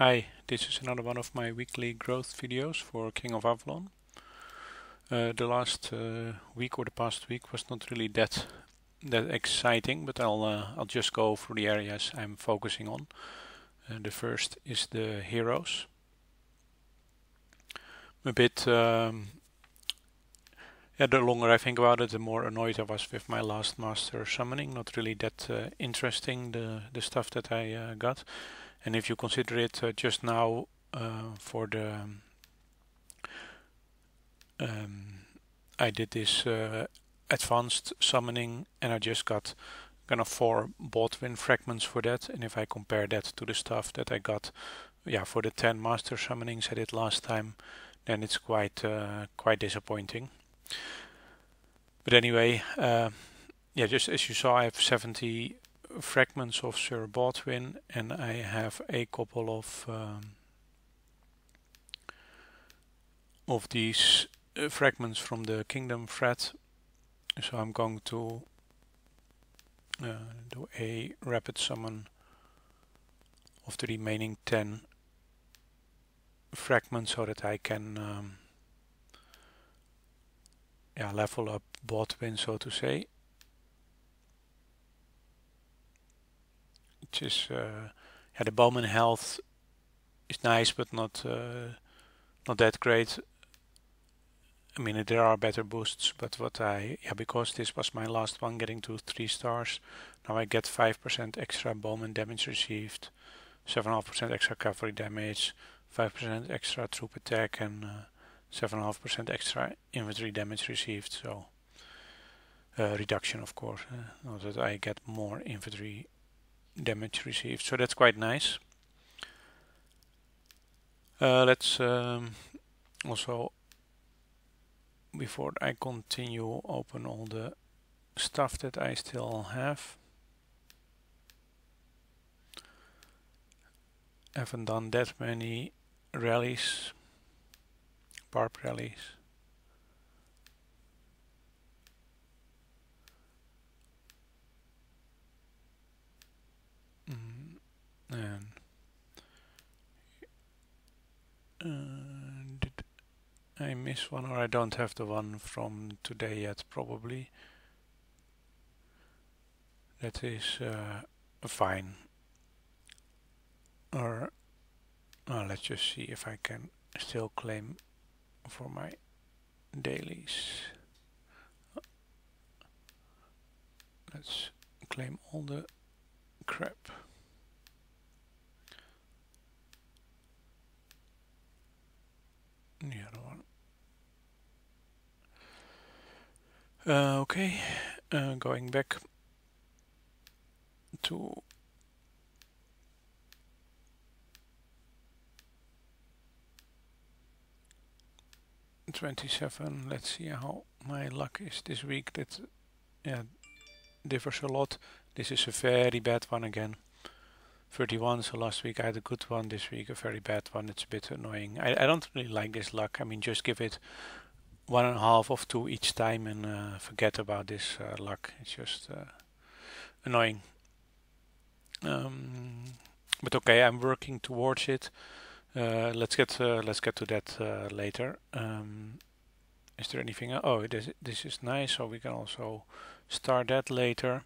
Hi, this is another one of my weekly growth videos for King of Avalon. The last week or the past week was not really that exciting, but I'll just go through the areas I'm focusing on. The first is the heroes. A bit, yeah, the longer I think about it, the more annoyed I was with my last master summoning. Not really that interesting, the stuff that I got. And if you consider it just now for the I did this advanced summoning and I just got kind of 4 Baldwin fragments for that, and if I compare that to the stuff that I got for the 10 master summonings I did last time, then it's quite disappointing. But anyway, just as you saw, I have 70 fragments of Sir Baldwin, and I have a couple of these fragments from the Kingdom thread. So I'm going to do a rapid summon of the remaining 10 fragments so that I can level up Baldwin, so to say. Which is the bowman health is nice, but not that great. I mean, there are better boosts, but because this was my last one getting to 3 stars, now I get 5% extra bowman damage received, 7.5% extra cavalry damage, 5% extra troop attack, and 7.5% extra infantry damage received. So reduction, of course, not that I get more infantry damage received. So that's quite nice. Let's also, before I continue, open all the stuff that I still have. Haven't done that many rallies, barb rallies. And did I miss one, or I don't have the one from today yet? Probably. That is fine. Or let's just see if I can still claim for my dailies. Let's claim all the crap. The other one. Okay, going back to '27. Let's see how my luck is this week. That differs a lot. This is a very bad one again. 31, so last week I had a good one, this week a very bad one. It's a bit annoying. I don't really like this luck. I mean, just give it 1.5 of 2 each time and forget about this luck. It's just annoying. But okay, I'm working towards it. Let's get to that later. Is there anything? Oh, this is nice. So we can also start that later.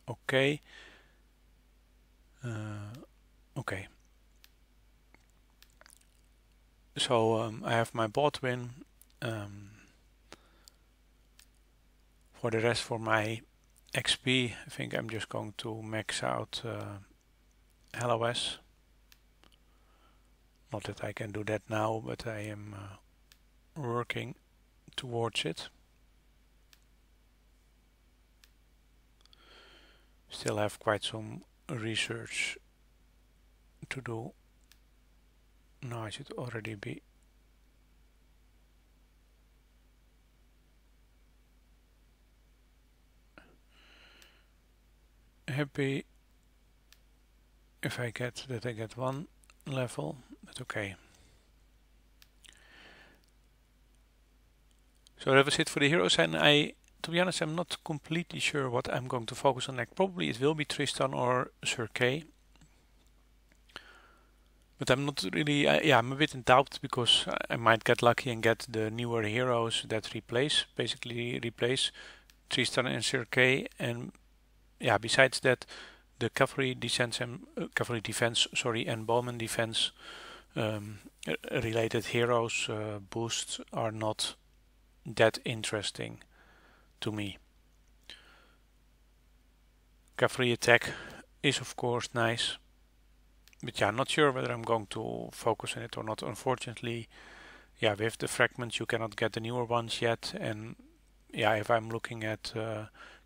Okay. Okay. So I have my Baldwin. For the rest, for my XP, I think I'm just going to max out LOS. Not that I can do that now, but I am working towards it. Still have quite some research to do. Now I should already be happy if I get that I get 1 level, but okay. So that was it for the heroes, and to be honest, I'm not completely sure what I'm going to focus on next. Probably it will be Tristan or Sir Kay. But I'm not really, yeah, I'm a bit in doubt because I might get lucky and get the newer heroes that basically replace Tristan and Sir and yeah, besides that, the cavalry defense, sorry, and bowman defense um, related heroes boosts are not that interesting to me. Cavalry attack is of course nice, but yeah, not sure whether I'm going to focus on it or not. Unfortunately, yeah, with the fragments you cannot get the newer ones yet, and yeah, if I'm looking at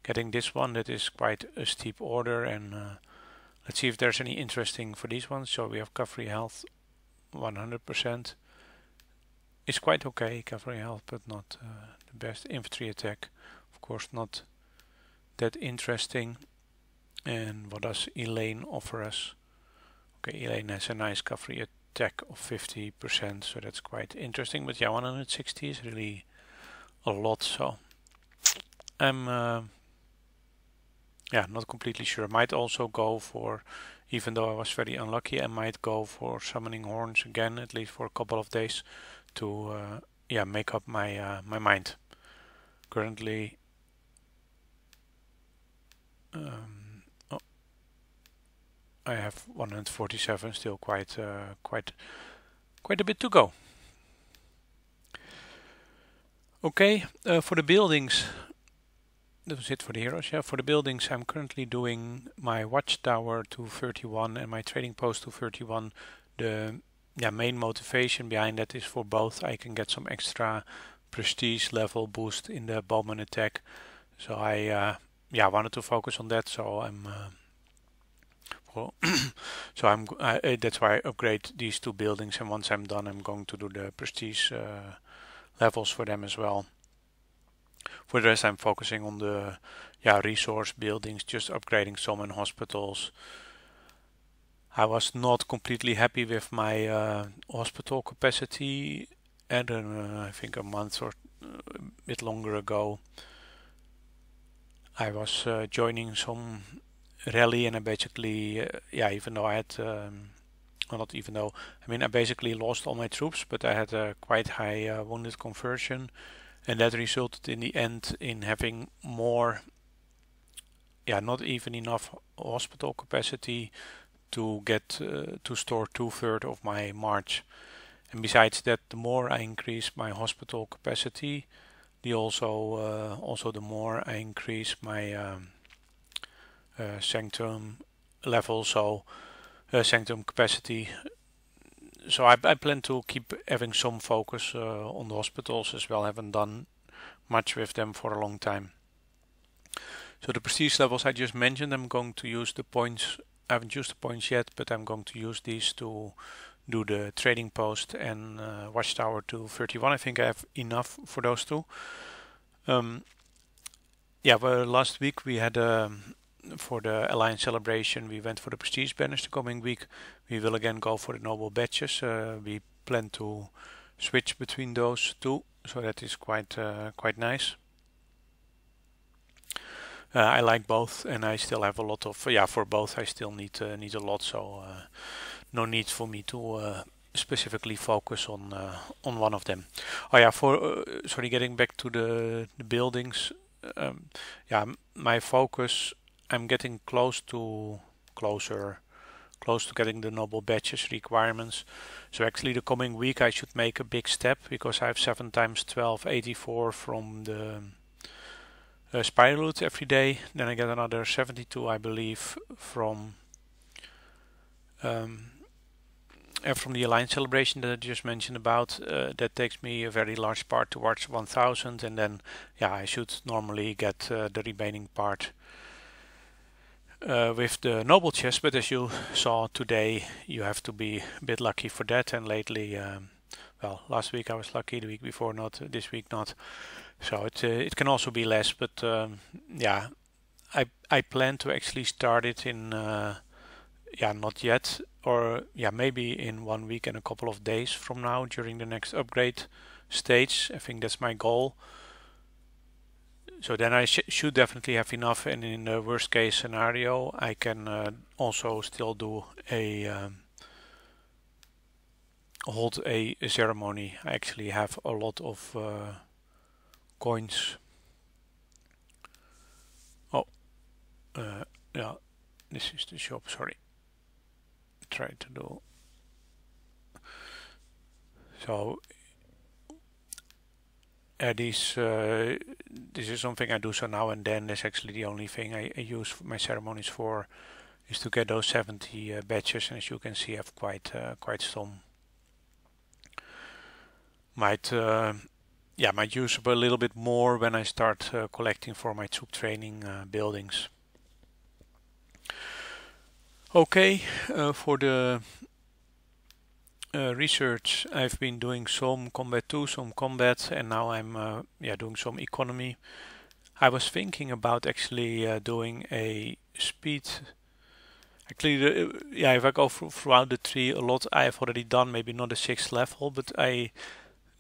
getting this one, that is quite a steep order, and let's see if there's any interesting for these ones. So we have cavalry health 100%. It's quite okay, cavalry health, but not the best. Infantry attack, of course, not that interesting. And what does Elaine offer us? Okay, Elaine has a nice cavalry attack of 50%, so that's quite interesting. But yeah, 160 is really a lot, so I'm yeah, not completely sure. Might also go for, even though I was very unlucky, I might go for summoning horns again, at least for a couple of days, to yeah, make up my my mind. Currently, oh, I have 147, still quite quite a bit to go. Okay, for the buildings, that was it for the heroes. Yeah, for the buildings, I'm currently doing my watchtower to 31 and my trading post to 31. The main motivation behind that is for both. I can get some extra prestige level boost in the bowman attack. So I wanted to focus on that. So I'm well, so that's why I upgrade these two buildings. And once I'm done, I'm going to do the prestige levels for them as well. For the rest, I'm focusing on the resource buildings, just upgrading some in hospitals. I was not completely happy with my hospital capacity, and I think a month or a bit longer ago, I was joining some rally, and I basically, even though I had, well, not even though, I mean, I basically lost all my troops, but I had a quite high wounded conversion. And that resulted in the end in having more, not even enough hospital capacity to get to store 2/3 of my march. And besides that, the more I increase my hospital capacity, also the more I increase my sanctum level, so sanctum capacity. So I plan to keep having some focus on the hospitals as well. I haven't done much with them for a long time. So the prestige levels I just mentioned, I'm going to use the points. I haven't used the points yet, but I'm going to use these to do the trading post and watchtower to 31. I think I have enough for those two. Well, last week we had for the Alliance celebration, we went for the prestige banners. The coming week we will again go for the noble badges. We plan to switch between those two, so that is quite nice. I like both, and I still have a lot of for both. I still need a lot, so no need for me to specifically focus on one of them. Oh yeah, for sorry, getting back to the buildings. My focus. I'm getting closer to getting the noble badges requirements. So actually the coming week I should make a big step, because I have 7 times 12, 84 from the spiral loot every day. Then I get another 72, I believe, from the Alliance celebration that I just mentioned about. That takes me a very large part towards 1000, and then I should normally get the remaining part with the noble chest, but as you saw today, you have to be a bit lucky for that. And lately, well, last week I was lucky, the week before not, this week not. So it can also be less, but I plan to actually start it in not yet, or maybe in 1 week and a couple of days from now during the next upgrade stage. I think that's my goal. So then I should definitely have enough, and in the worst case scenario I can also still do a hold a ceremony. I actually have a lot of coins. Oh, yeah, this is the shop. Sorry, try to do so. This is something I do so now and then. That's actually the only thing I use my ceremonies for, is to get those 70 badges. And as you can see, I have quite some. Might use a little bit more when I start collecting for my troop training buildings. Okay, for the research, I've been doing some combat 2, some combat, and now I'm doing some economy. I was thinking about actually doing a speed. Actually, if I go throughout the tree, a lot I have already done. Maybe not the 6th level, but I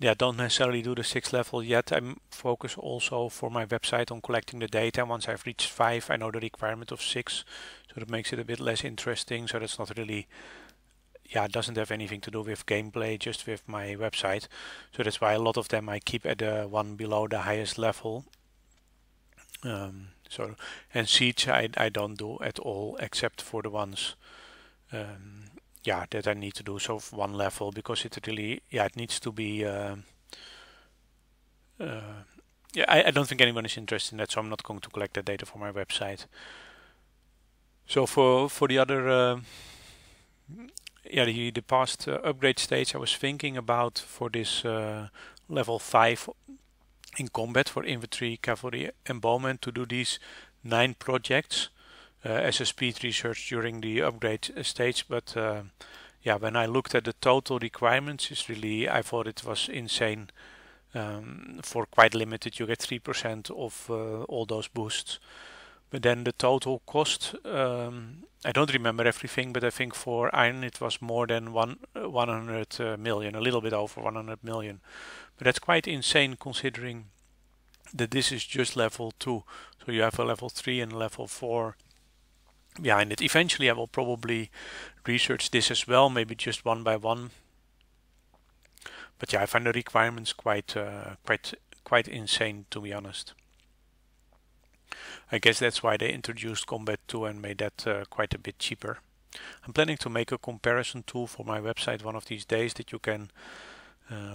don't necessarily do the 6th level yet. I'm focused also for my website on collecting the data. Once I've reached 5, I know the requirement of 6, so that makes it a bit less interesting. So that's not really, it doesn't have anything to do with gameplay, just with my website. So that's why a lot of them I keep at the one below the highest level. And siege I don't do at all, except for the ones that I need to do so one level, because it really it needs to be I don't think anyone is interested in that, so I'm not going to collect that data for my website. So for the other the past upgrade stage, I was thinking about for this level 5 in combat for infantry, cavalry and bowmen to do these 9 projects as a speed research during the upgrade stage. But when I looked at the total requirements, I thought it was insane. For quite limited, you get 3% of all those boosts. But then the total cost, I don't remember everything, but I think for iron it was more than 100 million, a little bit over 100 million. But that's quite insane considering that this is just level 2. So you have a level 3 and a level 4 behind it. Eventually I will probably research this as well, maybe just one by one. But I find the requirements quite insane, to be honest. I guess that's why they introduced Combat 2 and made that quite a bit cheaper. I'm planning to make a comparison tool for my website one of these days that you can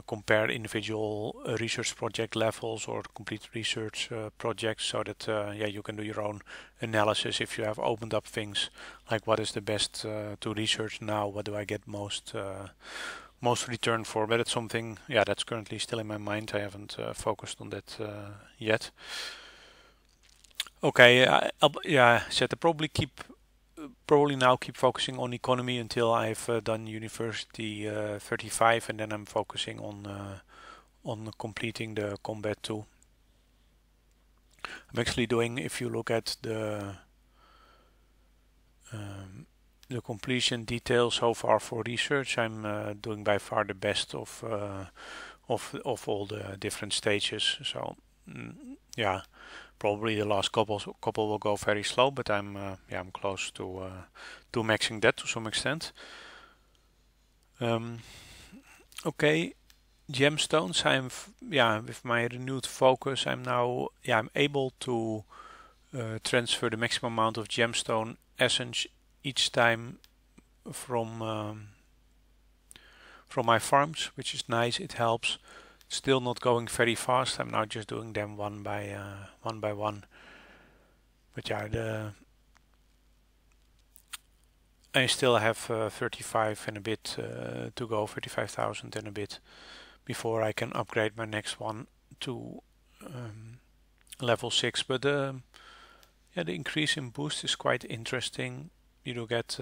compare individual research project levels or complete research projects, so that you can do your own analysis if you have opened up things like what is the best to research now, what do I get most return for. But it's something that's currently still in my mind. I haven't focused on that yet. Okay, I said I probably now keep focusing on economy until I've done University 35, and then I'm focusing on completing the Combat 2. I'm actually doing, if you look at the completion details so far for research, I'm doing by far the best of all the different stages. So probably the last couple will go very slow, but I'm close to maxing that to some extent. Okay, gemstones. With my renewed focus, I'm now I'm able to transfer the maximum amount of gemstone essence each time from my farms, which is nice. It helps. Still not going very fast. I'm now just doing them one by one. But I still have 35 and a bit to go, 35,000 and a bit, before I can upgrade my next one to level 6. But the increase in boost is quite interesting. You do get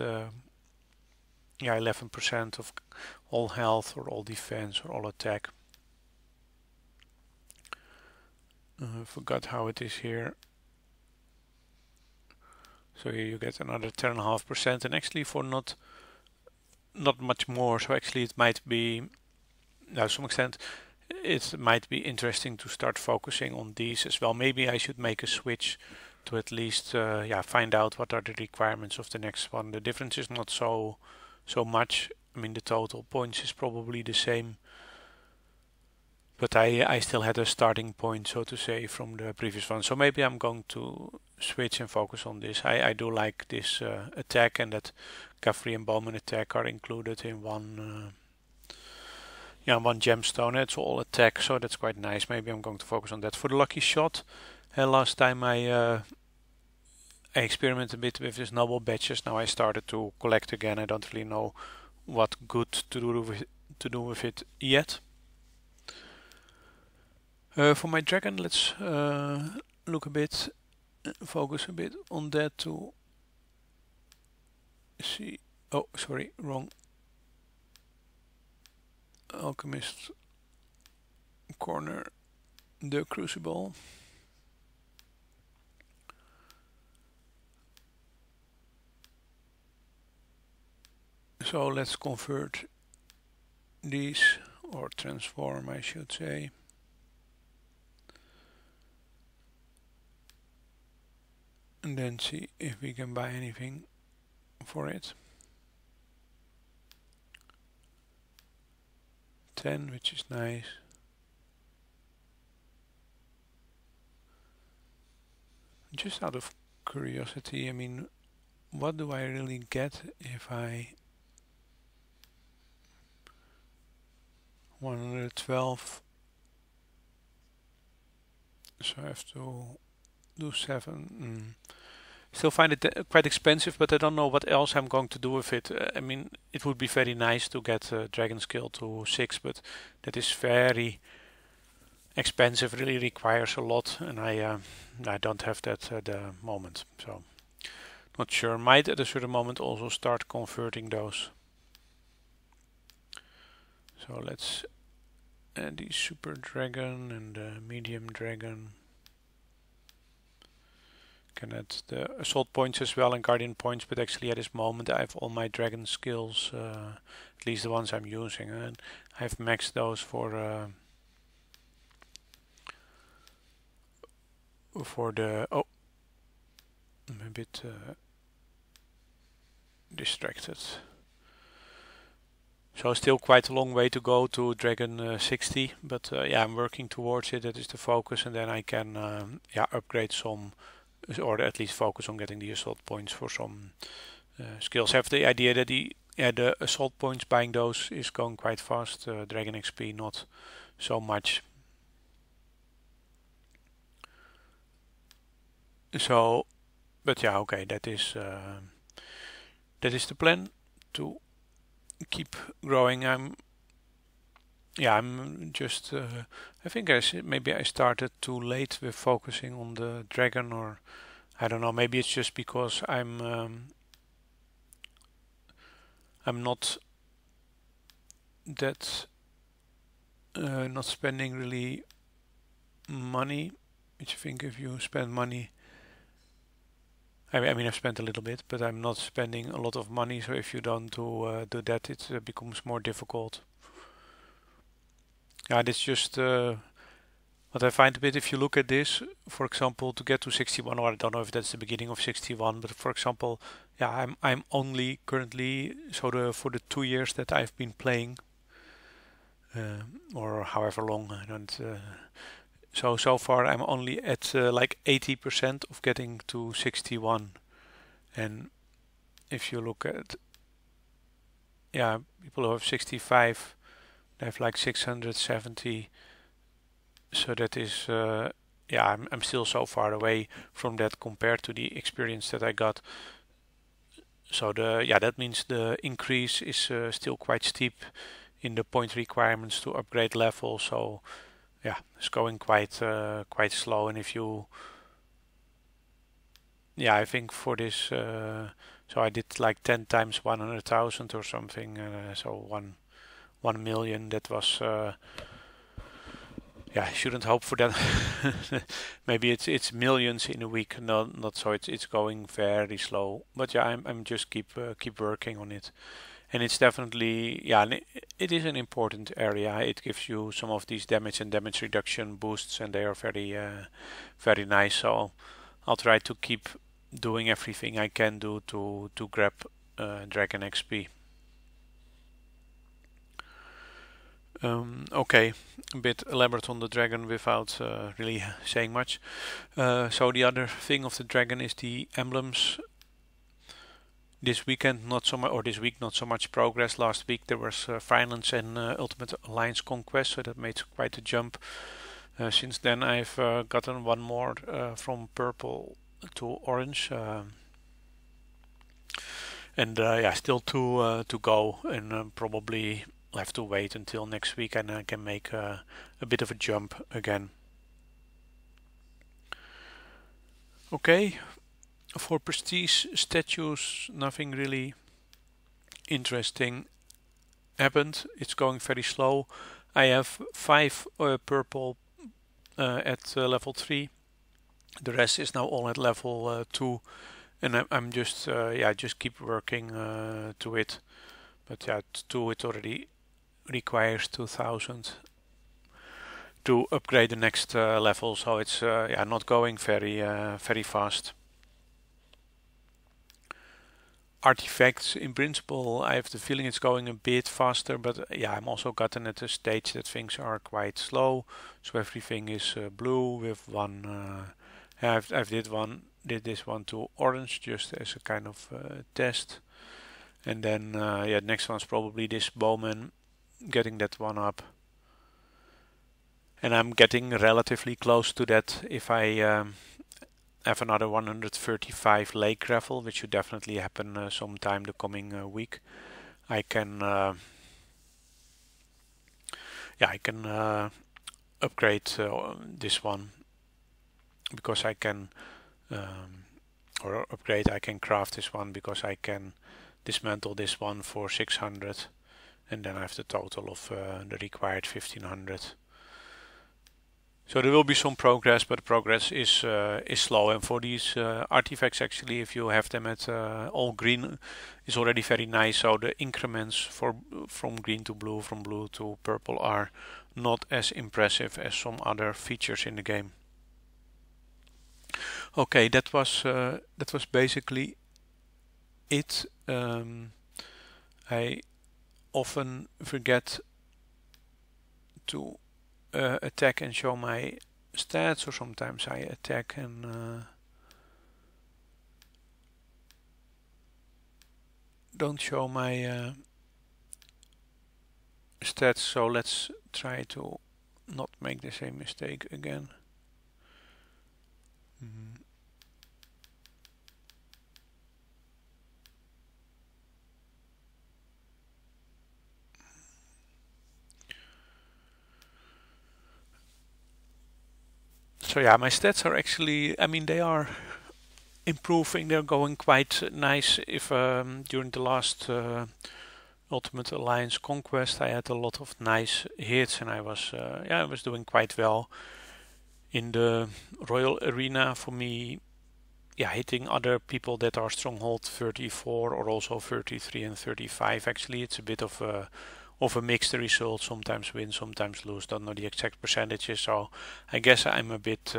11% of all health or all defense or all attack. I forgot how it is here. So here you get another 10.5%, and actually for not much more. So actually it might be, to some extent, it might be interesting to start focusing on these as well. Maybe I should make a switch to at least find out what are the requirements of the next one. The difference is not so much I mean, the total points is probably the same, but I still had a starting point, so to say, from the previous one. So maybe I'm going to switch and focus on this. I do like this attack, and that cavalry and bowman attack are included in one one gemstone. It's all attack, so that's quite nice. Maybe I'm going to focus on that. For the lucky shot, last time I experimented a bit with these noble badges. Now I started to collect again. I don't really know what good to do with it yet. For my dragon, let's look a bit, focus a bit on that to see. Oh, sorry, wrong. Alchemist corner, the crucible. So let's convert these, or transform I should say. And then see if we can buy anything for it. 10, which is nice. Just out of curiosity, I mean, what do I really get if I 112, so I have to do 7. Still find it quite expensive, but I don't know what else I'm going to do with it. I mean, it would be very nice to get dragon skill to 6, but that is very expensive, really requires a lot, and I don't have that at the moment, so not sure. Might at a certain moment also start converting those. So let's add the super dragon and the medium dragon. Can add the assault points as well and guardian points, but actually at this moment I have all my dragon skills, at least the ones I'm using, and I've maxed those for the oh, I'm a bit distracted. So still quite a long way to go to dragon 60, but yeah, I'm working towards it. That is the focus, and then I can yeah, upgrade some, or at least focus on getting the assault points for some skills. I have the idea that the assault points, buying those is going quite fast. Dragon XP not so much. So, but yeah, okay, that is the plan, to keep growing. I'm just I think maybe I started too late with focusing on the dragon, or I don't know, maybe it's just because I'm not that not spending really money, which I think if you spend money, I mean I've spent a little bit, but I'm not spending a lot of money, so if you don't do that, it becomes more difficult. Yeah, that's just what I find a bit. If you look at this, for example, to get to 61, or I don't know if that's the beginning of 61, but for example, yeah, I'm only currently, so for the 2 years that I've been playing, or however long, I don't. So far I'm only at like 80% of getting to 61, and if you look at, yeah, people who have 65, they have like 670. So that is yeah, I'm still so far away from that compared to the experience that I got. So that means the increase is still quite steep in the point requirements to upgrade level. So yeah, it's going quite slow. And if you, yeah, I think for this, so I did like 10 times 100,000 or something. So 1 million. That was. Yeah, I shouldn't hope for that. Maybe it's millions in a week. No, not so. It's going very slow. But yeah, I'm just keep working on it, and it's definitely, yeah, it is an important area. It gives you some of these damage and damage reduction boosts, and they are very nice. So I'll try to keep doing everything I can do to grab Dragon XP. Okay, a bit elaborate on the dragon without really saying much. So the other thing of the dragon is the emblems. This weekend not so much, or this week not so much progress. Last week there was Finance and Ultimate Alliance Conquest, so that made quite a jump. Since then I've gotten one more from purple to orange, and yeah, still to go, and probably I'll have to wait until next week and I can make a bit of a jump again. Okay, for prestige statues, nothing really interesting happened. It's going very slow. I have 5 purple at level 3. The rest is now all at level 2, and I'm just yeah, just keep working to it. But yeah, to it already requires 2000 to upgrade the next level, so it's yeah, not going very fast. Artifacts, in principle, I have the feeling it's going a bit faster, but yeah, I'm also gotten at a stage that things are quite slow. So everything is blue with one. I've did this one to orange just as a kind of test, and then yeah, next one's probably this bowman, getting that one up, and I'm getting relatively close to that. If I have another 135 lake gravel, which should definitely happen sometime the coming week, I can yeah, I can upgrade this one, because I can or upgrade, I can craft this one because I can dismantle this one for 600, and then I have the total of the required 1500. So there will be some progress, but progress is slow. And for these artifacts, actually, if you have them at all green, is already very nice. So the increments from green to blue, from blue to purple, are not as impressive as some other features in the game. Okay, that was basically it. I often forget to attack and show my stats, or sometimes I attack and don't show my stats, so let's try to not make the same mistake again. So yeah, my stats are actually, I mean, they are improving. They're going quite nice. If during the last Ultimate Alliance Conquest, I had a lot of nice hits, and I was yeah, I was doing quite well in the Royal Arena. For me, yeah, hitting other people that are Stronghold 34 or also 33 and 35. Actually, it's a bit of a mixed result. Sometimes win, sometimes lose. Don't know the exact percentages. So I guess I'm a bit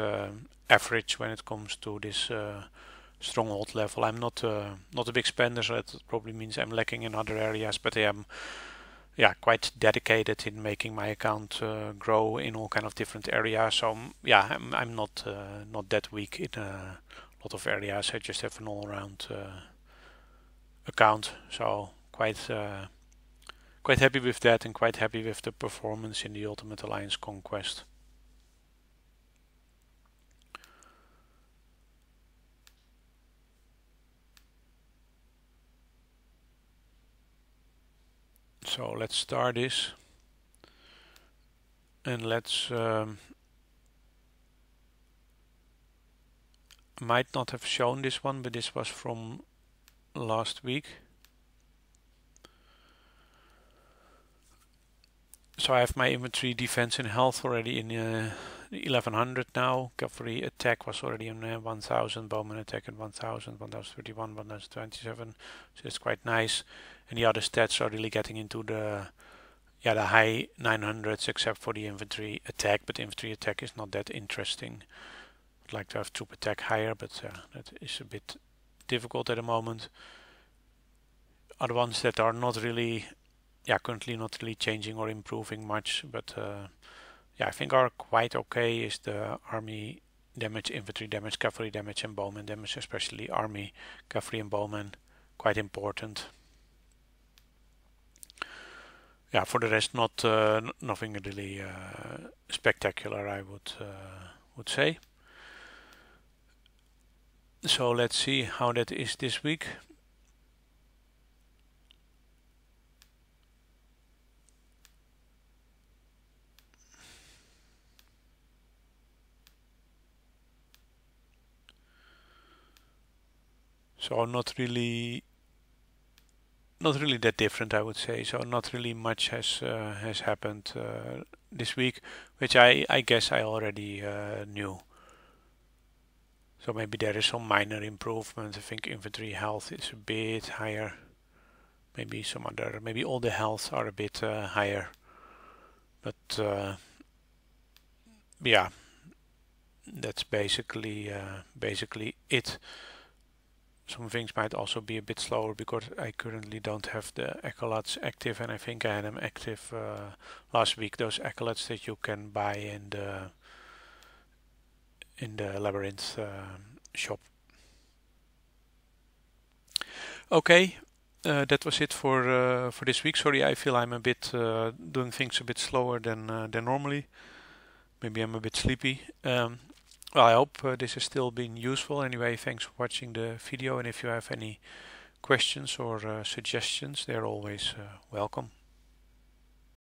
average when it comes to this Stronghold level. I'm not a big spender, so that probably means I'm lacking in other areas. But I am, yeah, quite dedicated in making my account grow in all kind of different areas. So yeah, I'm not that weak in a lot of areas. I just have an all-around account. So quite happy with that, and quite happy with the performance in the Ultimate Alliance Conquest. So let's start this, and let's might not have shown this one, but this was from last week. So I have my inventory, defense and health already in 1100 now. Cavalry attack was already in 1000, bowman attack at 1000, 1031, 1027. So it's quite nice. And the other stats are really getting into the high 900s, except for the infantry attack. But infantry attack is not that interesting. I'd like to have troop attack higher, but that is a bit difficult at the moment. Other ones that are not really yeah, currently not really changing or improving much, but yeah, I think are quite okay is the army damage, infantry damage, cavalry damage, and bowman damage, especially army, cavalry, and bowman, quite important. Yeah, for the rest, not nothing really spectacular, I would say. So let's see how that is this week. So not really that different, I would say. So not really much has happened this week, which I guess I already knew. So maybe there is some minor improvement. I think infantry health is a bit higher. Maybe all the health are a bit higher. But yeah, that's basically it. Some things might also be a bit slower because I currently don't have the accolades active, and I think I had them active last week. Those accolades that you can buy in the labyrinth shop. Okay, that was it for this week. Sorry, I feel I'm a bit doing things a bit slower than normally. Maybe I'm a bit sleepy. Well, I hope this has still been useful. Anyway, thanks for watching the video, and if you have any questions or suggestions, they're always welcome.